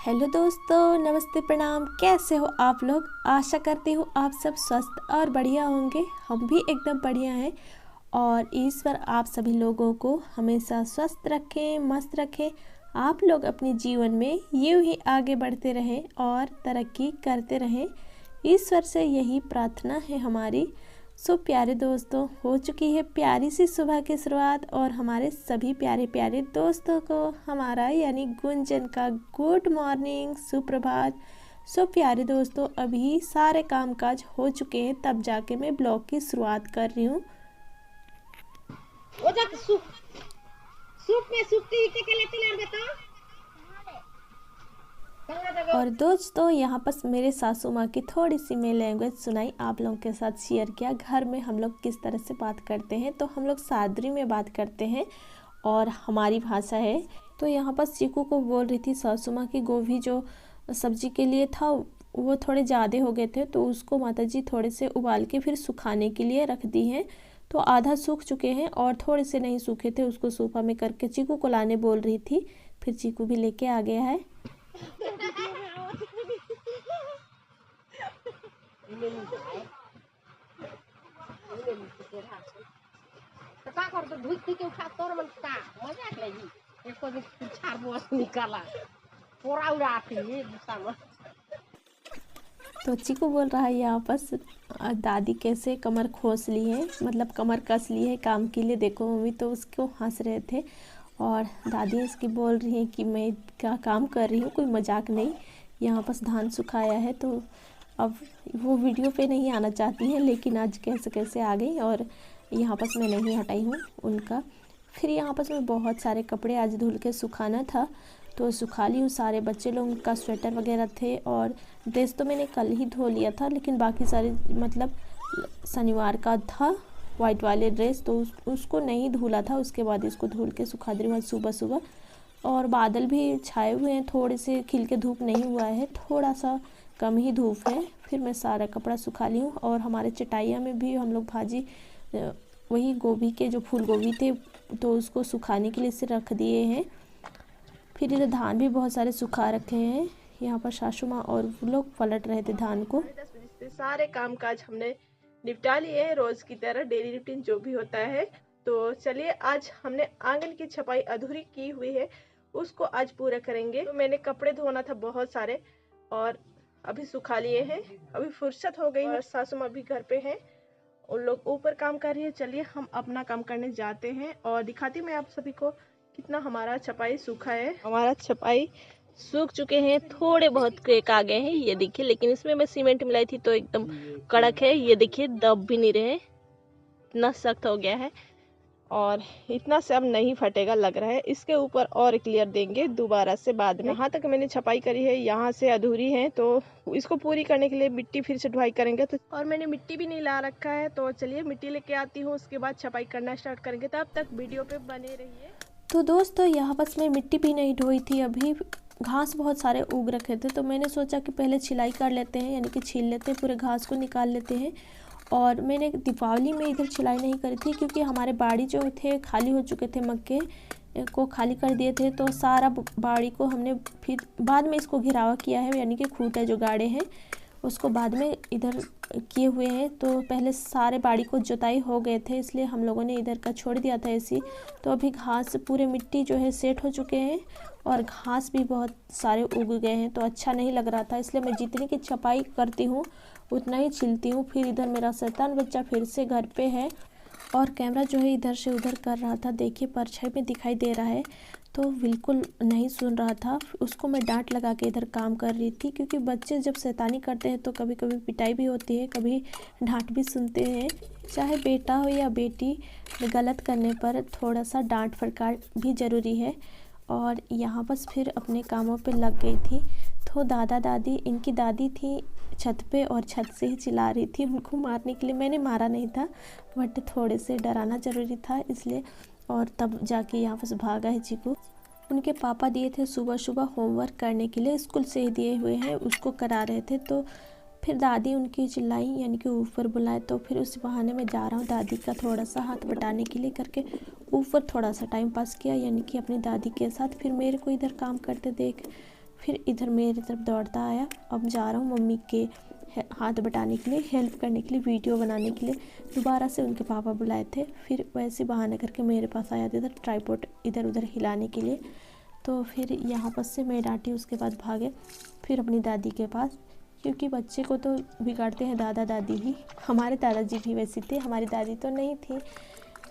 Hello दोस्तों, नमस्ते, प्रणाम। कैसे हो आप लोग? आशा करती हूँ आप सब स्वस्थ और बढ़िया होंगे। हम भी एकदम बढ़िया हैं और ईश्वर आप सभी लोगों को हमेशा स्वस्थ रखें, मस्त रखें। आप लोग अपने जीवन में यूं ही आगे बढ़ते रहें और तरक्की करते रहें। ईश्वर से यही प्रार्थना है हमारी। सो प्यारे दोस्तों, हो चुकी है प्यारी सी सुबह की शुरुआत और हमारे सभी प्यारे प्यारे दोस्तों को हमारा यानी गुंजन का गुड मॉर्निंग, सुप्रभात। सो प्यारे दोस्तों, अभी सारे कामकाज हो चुके हैं, तब जाके मैं ब्लॉग की शुरुआत कर रही हूँ। और दोस्तों, यहाँ पर मेरे सासू माँ की थोड़ी सी मैं लैंग्वेज सुनाई, आप लोगों के साथ शेयर किया। घर में हम लोग किस तरह से बात करते हैं, तो हम लोग सादरी में बात करते हैं और हमारी भाषा है। तो यहाँ पर चीकू को बोल रही थी सासू माँ की गोभी जो सब्जी के लिए था वो थोड़े ज़्यादा हो गए थे, तो उसको माताजी थोड़े से उबाल के फिर सुखाने के लिए रख दी हैं। तो आधा सूख चुके हैं और थोड़े से नहीं सूखे थे, उसको सूपा में करके चीकू को लाने बोल रही थी। फिर चीकू भी लेके आ गया है। तो चीकू बोल रहा है यहाँ पर दादी कैसे कमर खोस ली है, मतलब कमर कस ली है काम के लिए। देखो मम्मी तो उसको हंस रहे थे और दादी इसकी बोल रही है कि मैं क्या काम कर रही हूँ, कोई मजाक नहीं। यहाँ पर धान सुखाया है, तो अब वो वीडियो पे नहीं आना चाहती हैं, लेकिन आज कैसे कैसे आ गई और यहाँ पर मैं नहीं हटाई हूँ उनका। फिर यहाँ पर मैं बहुत सारे कपड़े आज धुल के सुखाना था, तो सुखा ली हूँ। सारे बच्चे लोगों का स्वेटर वगैरह थे और ड्रेस तो मैंने कल ही धो लिया था, लेकिन बाकी सारे मतलब शनिवार का था वाइट वाले ड्रेस, तो उसको नहीं धुला था। उसके बाद इसको धुल के सुखा दी हूँ सुबह सुबह। और बादल भी छाए हुए हैं, थोड़े से खिल के धूप नहीं हुआ है, थोड़ा सा कम ही धूप है। फिर मैं सारा कपड़ा सुखा ली हूँ और हमारे चटाइया में भी हम लोग भाजी वही गोभी के जो फूल गोभी थे तो उसको सुखाने के लिए इसे रख दिए हैं। फिर इधर धान भी बहुत सारे सुखा रखे हैं। यहाँ पर सासू माँ और लोग पलट रहे थे धान को। 10 बजे से सारे कामकाज हमने निपटा लिए हैं, रोज की तरह डेली रूटीन जो भी होता है। तो चलिए, आज हमने आंगन की छपाई अधूरी की हुई है, उसको आज पूरा करेंगे। तो मैंने कपड़े धोना था बहुत सारे और अभी सुखा लिए हैं, अभी फुर्सत हो गई है। सासू माँ भी घर पे हैं, उन लोग ऊपर काम कर रही है। चलिए हम अपना काम करने जाते हैं और दिखाती हूँ मैं आप सभी को कितना हमारा छपाई सूखा है। हमारा छपाई सूख चुके हैं, थोड़े बहुत क्रेक आ गए हैं, ये देखिए। लेकिन इसमें मैं सीमेंट मिलाई थी तो एकदम कड़क है, ये देखिए, दब भी नहीं रहे, इतना सख्त हो गया है और इतना से अब नहीं फटेगा लग रहा है। इसके ऊपर और क्लियर देंगे दोबारा से बाद में। यहाँ तक मैंने छपाई करी है, यहाँ से अधूरी है, तो इसको पूरी करने के लिए मिट्टी फिर से ढुलाई करेंगे। तो और मैंने मिट्टी भी नहीं ला रखा है, तो चलिए मिट्टी लेके आती हूँ, उसके बाद छपाई करना स्टार्ट करेंगे। तब तक वीडियो पे बने रहिए। तो दोस्तों, यहाँ बस मैं मिट्टी भी नहीं ढोई थी, अभी घास बहुत सारे उग रखे थे, तो मैंने सोचा कि पहले छिलाई कर लेते हैं, यानी कि छील लेते हैं, पूरे घास को निकाल लेते हैं। और मैंने दीपावली में इधर छिलाई नहीं करी थी क्योंकि हमारे बाड़ी जो थे खाली हो चुके थे, मक्के को खाली कर दिए थे, तो सारा बाड़ी को हमने फिर बाद में इसको घिरावा किया है, यानी कि खूंटे जो गाड़े हैं उसको बाद में इधर किए हुए हैं। तो पहले सारे बाड़ी को जुताई हो गए थे, इसलिए हम लोगों ने इधर का छोड़ दिया था ऐसी। तो अभी घास पूरे मिट्टी जो है सेट हो चुके हैं और घास भी बहुत सारे उग गए हैं, तो अच्छा नहीं लग रहा था, इसलिए मैं जितनी की छपाई करती हूँ उतना ही छिलती हूँ। फिर इधर मेरा शैतान बच्चा फिर से घर पे है और कैमरा जो है इधर से उधर कर रहा था, देखिए परछाई में दिखाई दे रहा है, तो बिल्कुल नहीं सुन रहा था। उसको मैं डांट लगा के इधर काम कर रही थी, क्योंकि बच्चे जब शैतानी करते हैं तो कभी कभी पिटाई भी होती है, कभी डांट भी सुनते हैं। चाहे बेटा हो या बेटी, गलत करने पर थोड़ा सा डांट फटकार भी ज़रूरी है। और यहाँ बस फिर अपने कामों पे लग गई थी। तो दादा दादी, इनकी दादी थी छत पे और छत से ही चिल्ला रही थी उनको मारने के लिए। मैंने मारा नहीं था, बट थोड़े से डराना ज़रूरी था इसलिए, और तब जाके यहाँ पर भागा है चीकू। उनके पापा दिए थे सुबह सुबह होमवर्क करने के लिए, स्कूल से ही दिए हुए हैं, उसको करा रहे थे। तो फिर दादी उनकी चिल्लाई, यानी कि ऊपर बुलाए, तो फिर उस बहाने में जा रहा हूँ दादी का थोड़ा सा हाथ बटाने के लिए करके ऊपर थोड़ा सा टाइम पास किया, यानी कि अपनी दादी के साथ। फिर मेरे को इधर काम करते देख फिर इधर मेरी तरफ दौड़ता आया। अब जा रहा हूँ मम्मी के हाथ बटाने के लिए, हेल्प करने के लिए, वीडियो बनाने के लिए। दोबारा से उनके पापा बुलाए थे, फिर वैसे बहाना करके मेरे पास आया था इधर ट्राइपॉड इधर उधर हिलाने के लिए। तो फिर यहाँ पर से मैं डांटी, उसके बाद भागे फिर अपनी दादी के पास, क्योंकि बच्चे को तो बिगाड़ते हैं दादा दादी ही। हमारे दादाजी भी वैसे थे, हमारी दादी तो नहीं थी,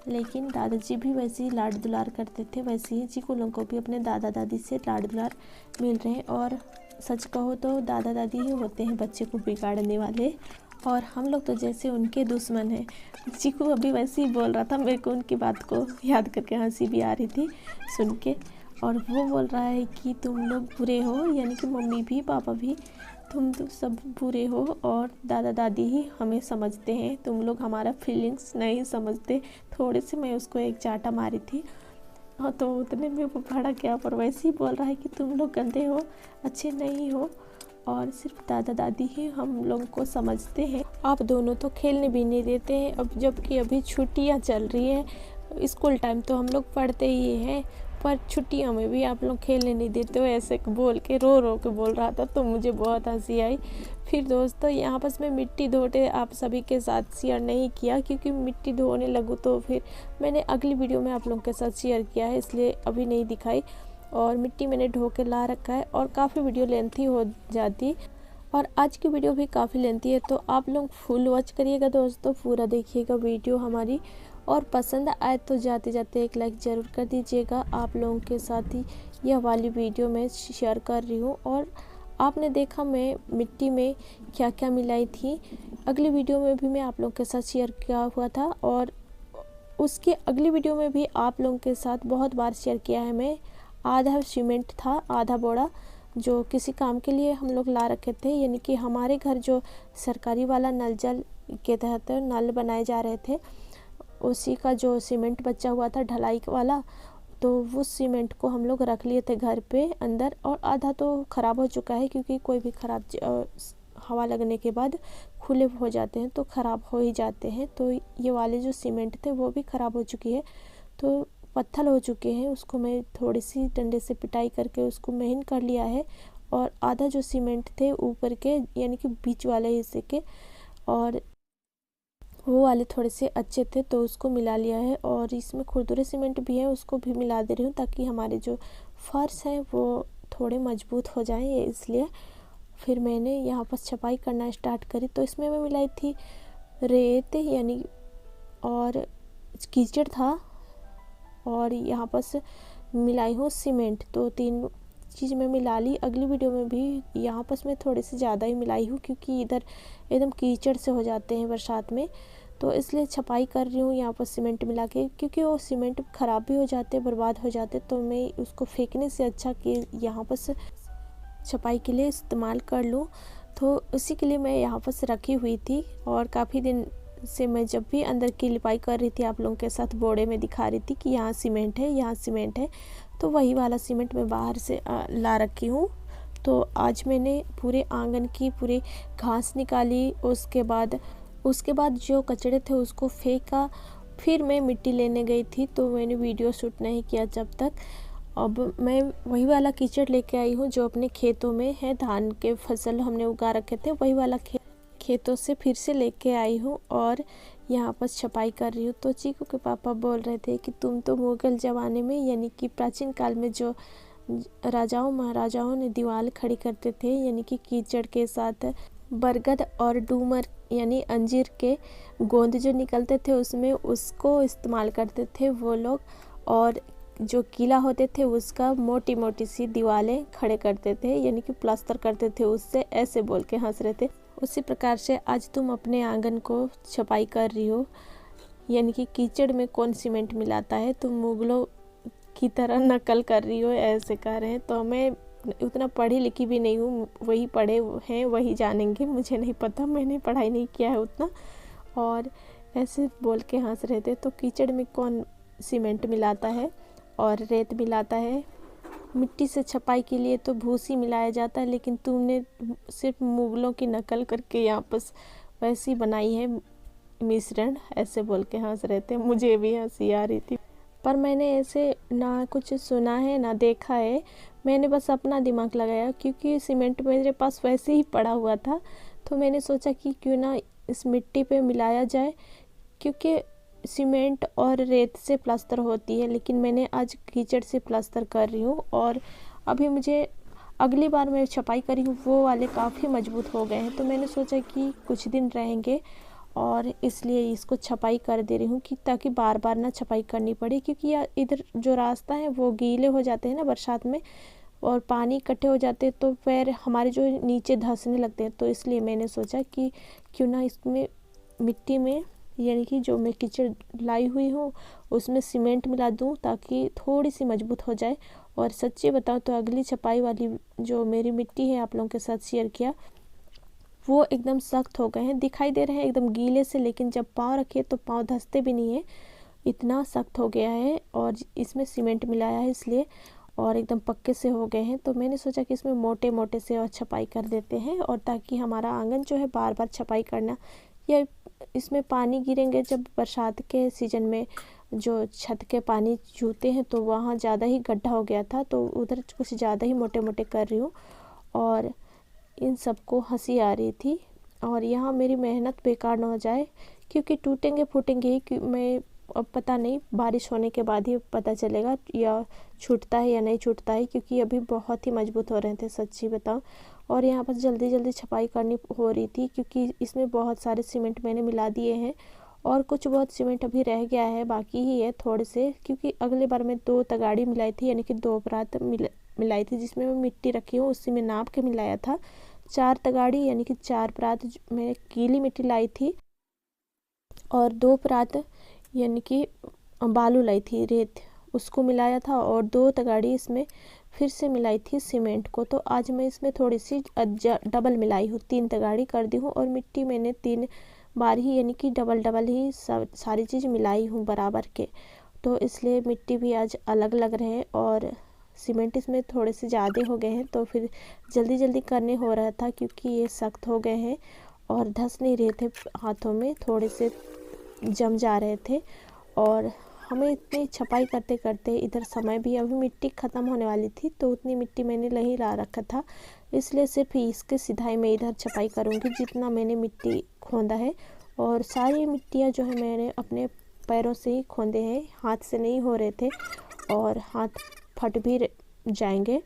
लेकिन दादाजी भी वैसे ही लाड दुलार करते थे। वैसे ही चिकू लोगों को भी अपने दादा दादी से लाड दुलार मिल रहे हैं। और सच कहो तो दादा दादी ही होते हैं बच्चे को बिगाड़ने वाले, और हम लोग तो जैसे उनके दुश्मन हैं। चिकू अभी वैसे ही बोल रहा था, मेरे को उनकी बात को याद करके हंसी भी आ रही थी सुन के। और वो बोल रहा है कि तुम लोग बुरे हो, यानी कि मम्मी भी पापा भी, तुम तो सब बुरे हो और दादा दादी ही हमें समझते हैं, तुम लोग हमारा फीलिंग्स नहीं समझते। थोड़े से मैं उसको एक चाटा मारी थी, हाँ, तो उतने में वो भड़क गया। पर वैसे ही बोल रहा है कि तुम लोग गंदे हो, अच्छे नहीं हो, और सिर्फ दादा दादी ही हम लोगों को समझते हैं। आप दोनों तो खेलने भी नहीं देते हैं, अब जबकि अभी छुट्टियां चल रही हैं। स्कूल टाइम तो हम लोग पढ़ते ही हैं, पर छुट्टियों में भी आप लोग खेलने नहीं देते हो, ऐसे बोल के रो के बोल रहा था। तो मुझे बहुत हंसी आई। फिर दोस्तों यहाँ पर मैं मिट्टी धोते आप सभी के साथ शेयर नहीं किया, क्योंकि मिट्टी धोने लगूँ तो फिर मैंने अगली वीडियो में आप लोगों के साथ शेयर किया है, इसलिए अभी नहीं दिखाई। और मिट्टी मैंने धो के ला रखा है, और काफ़ी वीडियो लेंथी हो जाती, और आज की वीडियो भी काफ़ी लेंथी है। तो आप लोग फुल वॉच करिएगा दोस्तों, पूरा देखिएगा वीडियो हमारी, और पसंद आए तो जाते जाते एक लाइक ज़रूर कर दीजिएगा। आप लोगों के साथ ही यह वाली वीडियो मैं शेयर कर रही हूँ। और आपने देखा मैं मिट्टी में क्या क्या मिलाई थी, अगली वीडियो में भी मैं आप लोगों के साथ शेयर किया हुआ था, और उसके अगली वीडियो में भी आप लोगों के साथ बहुत बार शेयर किया है। मैं आधा सीमेंट था, आधा बोरा, जो किसी काम के लिए हम लोग ला रखे थे, यानी कि हमारे घर जो सरकारी वाला नल जल के तहत नल बनाए जा रहे थे, उसी का जो सीमेंट बचा हुआ था ढलाई वाला, तो वो सीमेंट को हम लोग रख लिए थे घर पे अंदर। और आधा तो ख़राब हो चुका है, क्योंकि कोई भी ख़राब हवा लगने के बाद खुले हो जाते हैं तो ख़राब हो ही जाते हैं। तो ये वाले जो सीमेंट थे वो भी ख़राब हो चुकी है, तो पत्थर हो चुके हैं। उसको मैं थोड़ी सी डंडे से पिटाई करके उसको महीन कर लिया है। और आधा जो सीमेंट थे ऊपर के, यानी कि बीच वाले हिस्से के, और वो वाले थोड़े से अच्छे थे तो उसको मिला लिया है। और इसमें खुरदुरे सीमेंट भी है, उसको भी मिला दे रही हूँ, ताकि हमारे जो फर्श हैं वो थोड़े मजबूत हो जाएं, इसलिए। फिर मैंने यहाँ पर छपाई करना स्टार्ट करी, तो इसमें मैं मिलाई थी रेत, यानी और कीचड़ था, और यहाँ पर मिलाई हूँ सीमेंट। तो 3 चीज़ मैं मिला ली। अगली वीडियो में भी यहाँ पर मैं थोड़े से ज़्यादा ही मिलाई हूँ, क्योंकि इधर एकदम कीचड़ से हो जाते हैं बरसात में, तो इसलिए छपाई कर रही हूँ यहाँ पर सीमेंट मिला के, क्योंकि वो सीमेंट ख़राब भी हो जाते, बर्बाद हो जाते, तो मैं उसको फेंकने से अच्छा कि यहाँ पर छपाई के लिए इस्तेमाल कर लूँ। तो उसी के लिए मैं यहाँ पर रखी हुई थी। और काफ़ी दिन से मैं जब भी अंदर की लिपाई कर रही थी, आप लोगों के साथ बोड़े में दिखा रही थी कि यहाँ सीमेंट है, यहाँ सीमेंट है, तो वही वाला सीमेंट मैं बाहर से ला रखी हूँ। तो आज मैंने पूरे आंगन की पूरी घास निकाली, उसके बाद जो कचड़े थे उसको फेंका। फिर मैं मिट्टी लेने गई थी, तो मैंने वीडियो शूट नहीं किया जब तक। अब मैं वही वाला कीचड़ लेके आई हूँ जो अपने खेतों में है, धान के फसल हमने उगा रखे थे, वही वाला खेतों से फिर से लेके आई हूँ, और यहाँ पर छपाई कर रही हूँ। तो चीकू के पापा बोल रहे थे कि तुम तो मुगल ज़माने में, यानी कि प्राचीन काल में जो राजाओं महाराजाओं ने दीवार खड़ी करते थे, यानी कि कीचड़ के साथ बरगद और डूमर यानी अंजीर के गोंद जो निकलते थे उसमें, उसको इस्तेमाल करते थे वो लोग। और जो किला होते थे उसका मोटी मोटी सी दीवारें खड़े करते थे, यानी कि प्लास्टर करते थे उससे, ऐसे बोल के हंस रहे थे। उसी प्रकार से आज तुम अपने आंगन को छपाई कर रही हो, यानी कि कीचड़ में कौन सीमेंट मिलाता है, तुम मुगलों की तरह नकल कर रही हो, ऐसे कह रहे हैं। तो मैं उतना पढ़ी लिखी भी नहीं हूँ, वही पढ़े हैं वही जानेंगे, मुझे नहीं पता, मैंने पढ़ाई नहीं किया है उतना। और ऐसे बोल के हंस रहे थे। तो कीचड़ में कौन सीमेंट मिलाता है और रेत मिलाता है, मिट्टी से छपाई के लिए तो भूसी मिलाया जाता है, लेकिन तुमने सिर्फ मुगलों की नकल करके यहाँ पर वैसी बनाई है मिश्रण, ऐसे बोल के हंस रहे थे। मुझे भी हंसी आ रही थी, पर मैंने ऐसे ना कुछ सुना है ना देखा है, मैंने बस अपना दिमाग लगाया, क्योंकि सीमेंट मेरे पास वैसे ही पड़ा हुआ था, तो मैंने सोचा कि क्यों ना इस मिट्टी पे मिलाया जाए, क्योंकि सीमेंट और रेत से प्लास्टर होती है, लेकिन मैंने आज कीचड़ से प्लास्टर कर रही हूँ। और अभी मुझे अगली बार मैं छपाई करी हूँ वो वाले काफ़ी मजबूत हो गए हैं, तो मैंने सोचा कि कुछ दिन रहेंगे और इसलिए इसको छपाई कर दे रही हूँ, कि ताकि बार बार ना छपाई करनी पड़े, क्योंकि इधर जो रास्ता है वो गीले हो जाते हैं ना बरसात में, और पानी इकट्ठे हो जाते हैं तो पैर हमारे जो नीचे धंसने लगते हैं। तो इसलिए मैंने सोचा कि क्यों ना इसमें मिट्टी में, यानी कि जो मैं कीचड़ लाई हुई हूँ उसमें सीमेंट मिला दूँ, ताकि थोड़ी सी मजबूत हो जाए। और सच्ची बताऊँ तो अगली छपाई वाली जो मेरी मिट्टी है आप लोगों के साथ शेयर किया, वो एकदम सख्त हो गए हैं, दिखाई दे रहे हैं एकदम गीले से, लेकिन जब पाँव रखे तो पाँव धंसते भी नहीं है, इतना सख्त हो गया है। और इसमें सीमेंट मिलाया है इसलिए, और एकदम पक्के से हो गए हैं। तो मैंने सोचा कि इसमें मोटे मोटे से और छपाई कर देते हैं, और ताकि हमारा आंगन जो है बार बार छपाई करना, या इसमें पानी गिरेंगे जब बरसात के सीज़न में, जो छत के पानी छूते हैं तो वहाँ ज़्यादा ही गड्ढा हो गया था, तो उधर कुछ ज़्यादा ही मोटे मोटे कर रही हूँ। और इन सबको हंसी आ रही थी, और यहाँ मेरी मेहनत बेकार ना हो जाए, क्योंकि टूटेंगे फूटेंगे ही, कि मैं अब पता नहीं, बारिश होने के बाद ही पता चलेगा या छूटता है या नहीं छूटता है, क्योंकि अभी बहुत ही मजबूत हो रहे थे सच्ची बताऊँ। और यहाँ पर जल्दी जल्दी छपाई करनी हो रही थी, क्योंकि इसमें बहुत सारे सीमेंट मैंने मिला दिए हैं, और कुछ बहुत सीमेंट अभी रह गया है, बाकी ही है थोड़े से, क्योंकि अगले बार मैं 2 तगाड़ी मिलाई थी, यानी कि 2 परात मिलाई थी, जिसमें मैं मिट्टी रखी हूँ उसी में नाप के मिलाया था। 4 तगाड़ी यानी कि 4 परात मैं गीली मिट्टी लाई थी, और 2 परात यानी कि बालू लाई थी, रेत, उसको मिलाया था, और 2 तगाड़ी इसमें फिर से मिलाई थी सीमेंट को। तो आज मैं इसमें थोड़ी सी डबल मिलाई हूँ, 3 तगाड़ी कर दी हूँ, और मिट्टी मैंने 3 बार ही, यानी कि डबल डबल ही सारी चीज़ मिलाई हूँ बराबर के। तो इसलिए मिट्टी भी आज अलग लग रहे हैं, और सीमेंट इसमें थोड़े से ज़्यादा हो गए हैं, तो फिर जल्दी जल्दी करने हो रहा था, क्योंकि ये सख्त हो गए हैं और धंस नहीं रहे थे हाथों में, थोड़े से जम जा रहे थे। और हमें इतनी छपाई करते करते इधर समय भी, अभी मिट्टी ख़त्म होने वाली थी, तो उतनी मिट्टी मैंने नहीं ला रखा था, इसलिए सिर्फ इसके सिधाई में इधर छपाई करूँगी जितना मैंने मिट्टी खोदा है। और सारी मिट्टियाँ जो है मैंने अपने पैरों से ही खोदे हैं, हाथ से नहीं हो रहे थे, और हाथ फट भी जाएंगे,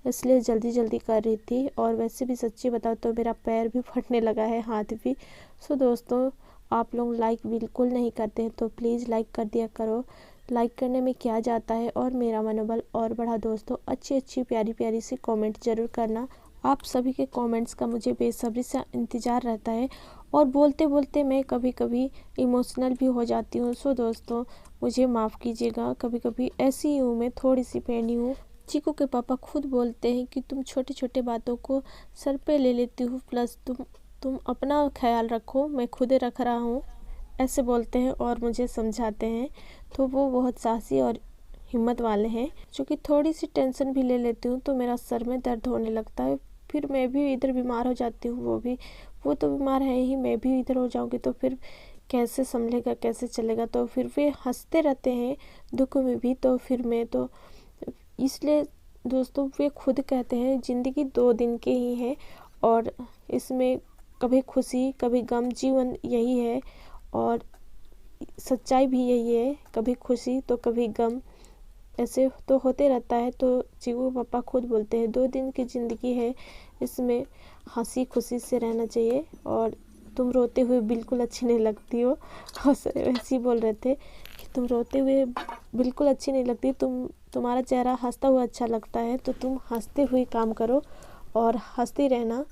इसलिए जल्दी जल्दी कर रही थी। और वैसे भी सच्ची बताओ तो मेरा पैर भी फटने लगा है, हाथ भी। सो दोस्तों, आप लोग लाइक बिल्कुल नहीं करते हैं तो प्लीज़ लाइक कर दिया करो, लाइक करने में क्या जाता है, और मेरा मनोबल और बढ़ा। दोस्तों, अच्छी अच्छी प्यारी प्यारी सी कमेंट ज़रूर करना, आप सभी के कमेंट्स का मुझे बेसब्री से इंतज़ार रहता है, और बोलते बोलते मैं कभी कभी इमोशनल भी हो जाती हूँ। सो दोस्तों, मुझे माफ़ कीजिएगा, कभी कभी ऐसी ही हूँ मैं, थोड़ी सी पैनी हूँ। चीकू के पापा खुद बोलते हैं कि तुम छोटी छोटी बातों को सर पे ले लेती हो, प्लस तुम अपना ख्याल रखो, मैं खुद रख रहा हूँ, ऐसे बोलते हैं और मुझे समझाते हैं। तो वो बहुत साहसी और हिम्मत वाले हैं, जो कि थोड़ी सी टेंशन भी ले लेती हूँ तो मेरा सर में दर्द होने लगता है, फिर मैं भी इधर बीमार हो जाती हूँ, वो तो बीमार है ही, मैं भी इधर हो जाऊँगी तो फिर कैसे संभलेगा, कैसे चलेगा। तो फिर वे हंसते रहते हैं दुख में भी, तो फिर मैं तो इसलिए दोस्तों, वे खुद कहते हैं ज़िंदगी 2 दिन की ही है, और इसमें कभी खुशी कभी गम, जीवन यही है, और सच्चाई भी यही है, कभी खुशी तो कभी गम, ऐसे तो होते रहता है। तो चीकू पापा खुद बोलते हैं 2 दिन की ज़िंदगी है, इसमें हंसी खुशी से रहना चाहिए, और तुम रोते हुए बिल्कुल अच्छी नहीं लगती हो। और वैसे ही बोल रहे थे कि तुम रोते हुए बिल्कुल अच्छी नहीं लगती, तुम्हारा चेहरा हंसता हुआ अच्छा लगता है, तो तुम हंसते हुए काम करो और हंसती रहना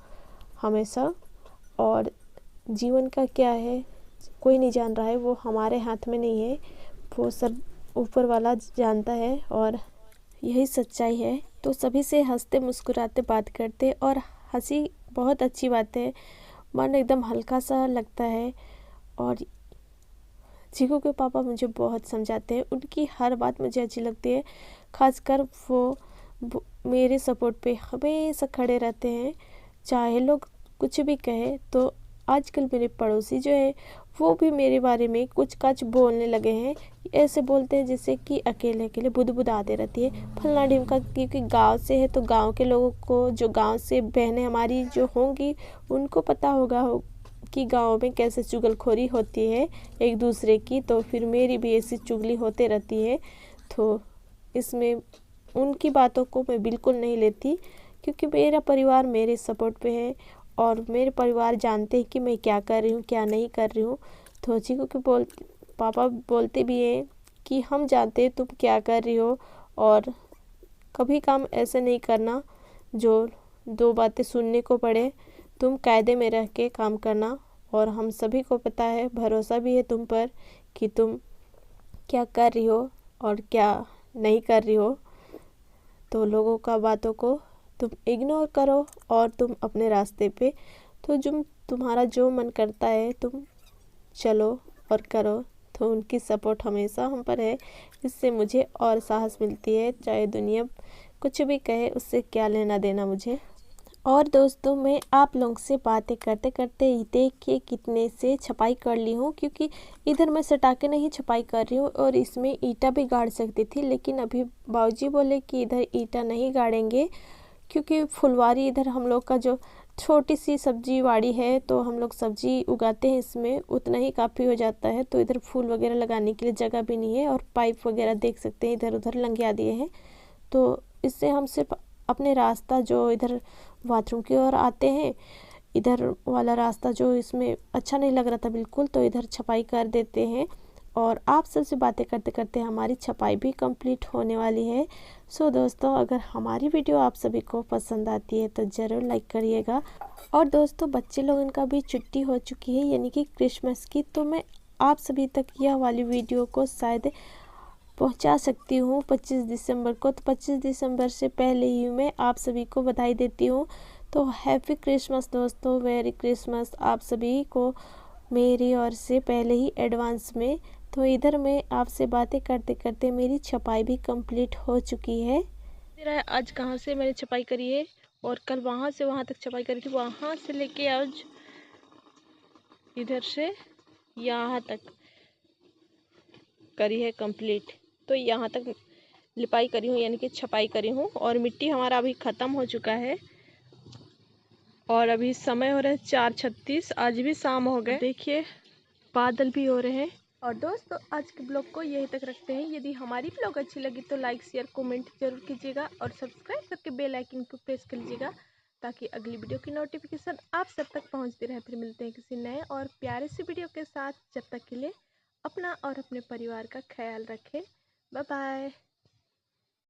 हमेशा। और जीवन का क्या है कोई नहीं जान रहा है, वो हमारे हाथ में नहीं है, वो सब ऊपर वाला जानता है, और यही सच्चाई है। तो सभी से हंसते मुस्कुराते बात करते, और हंसी बहुत अच्छी बात है, मन एकदम हल्का सा लगता है। और चीकू के पापा मुझे बहुत समझाते हैं, उनकी हर बात मुझे अच्छी लगती है, खासकर वो मेरे सपोर्ट पे हमेशा खड़े रहते हैं, चाहे लोग कुछ भी कहे। तो आजकल मेरे पड़ोसी जो है वो भी मेरे बारे में कुछ कच बोलने लगे हैं। ऐसे बोलते हैं जैसे कि अकेले अकेले बुद आते रहती है फलना ढिमका, क्योंकि गांव से है तो गांव के लोगों को, जो गांव से बहनें हमारी जो होंगी उनको पता होगा कि गांव में कैसे चुगलखोरी होती है एक दूसरे की। तो फिर मेरी भी ऐसी चुगली होते रहती है। तो इसमें उनकी बातों को मैं बिल्कुल नहीं लेती, क्योंकि मेरा परिवार मेरे सपोर्ट पे है और मेरे परिवार जानते हैं कि मैं क्या कर रही हूँ क्या नहीं कर रही हूँ। तो चीकू के पापा बोलते भी हैं कि हम जानते हैं तुम क्या कर रही हो, और कभी काम ऐसे नहीं करना जो दो बातें सुनने को पड़े। तुम कायदे में रह के काम करना, और हम सभी को पता है, भरोसा भी है तुम पर कि तुम क्या कर रही हो और क्या नहीं कर रही हो। तो लोगों का बातों को तुम इग्नोर करो और तुम अपने रास्ते पे, तो तुम्हारा जो मन करता है तुम चलो और करो। तो उनकी सपोर्ट हमेशा हम पर है, इससे मुझे और साहस मिलती है। चाहे दुनिया कुछ भी कहे, उससे क्या लेना देना मुझे। और दोस्तों, मैं आप लोगों से बातें करते करते देखिए कितने से छपाई कर ली हूँ, क्योंकि इधर मैं सटा के नहीं छपाई कर रही हूँ और इसमें ईंटा भी गाड़ सकती थी, लेकिन अभी बाबूजी बोले कि इधर ईंटा नहीं गाड़ेंगे, क्योंकि फुलवारी इधर हम लोग का जो छोटी सी सब्जी वाड़ी है, तो हम लोग सब्जी उगाते हैं, इसमें उतना ही काफ़ी हो जाता है। तो इधर फूल वगैरह लगाने के लिए जगह भी नहीं है, और पाइप वगैरह देख सकते हैं इधर उधर लंगिया दिए हैं। तो इससे हम सिर्फ अपने रास्ता जो इधर बाथरूम की ओर आते हैं, इधर वाला रास्ता जो इसमें अच्छा नहीं लग रहा था बिल्कुल, तो इधर छपाई कर देते हैं। और आप सबसे बातें करते करते हमारी छपाई भी कंप्लीट होने वाली है। सो दोस्तों, अगर हमारी वीडियो आप सभी को पसंद आती है तो ज़रूर लाइक करिएगा। और दोस्तों, बच्चे लोगों का भी छुट्टी हो चुकी है, यानी कि क्रिसमस की, तो मैं आप सभी तक यह वाली वीडियो को शायद पहुंचा सकती हूँ 25 दिसंबर को। तो 25 दिसंबर से पहले ही मैं आप सभी को बधाई देती हूँ। तो हैप्पी क्रिसमस दोस्तों, मेरी क्रिसमस आप सभी को मेरी ओर से पहले ही एडवांस में। तो इधर मैं आपसे बातें करते करते मेरी छपाई भी कंप्लीट हो चुकी है। मेरा आज कहाँ से मैंने छपाई करी है, और कल वहाँ से वहाँ तक छपाई करी थी, वहाँ से लेके आज इधर से यहाँ तक करी है कंप्लीट। तो यहाँ तक लिपाई करी हूँ, यानी कि छपाई करी हूँ, और मिट्टी हमारा अभी ख़त्म हो चुका है। और अभी समय हो रहा है 4:36, आज भी शाम हो गए, देखिए बादल भी हो रहे हैं। और दोस्तों, आज के ब्लॉग को यहीं तक रखते हैं। यदि हमारी ब्लॉग अच्छी लगी तो लाइक शेयर कमेंट जरूर कीजिएगा, और सब्सक्राइब करके बेल आइकन को प्रेस कर लीजिएगा, ताकि अगली वीडियो की नोटिफिकेशन आप सब तक पहुंचती रहे। फिर मिलते हैं किसी नए और प्यारे से वीडियो के साथ। जब तक के लिए अपना और अपने परिवार का ख्याल रखें। Bye bye.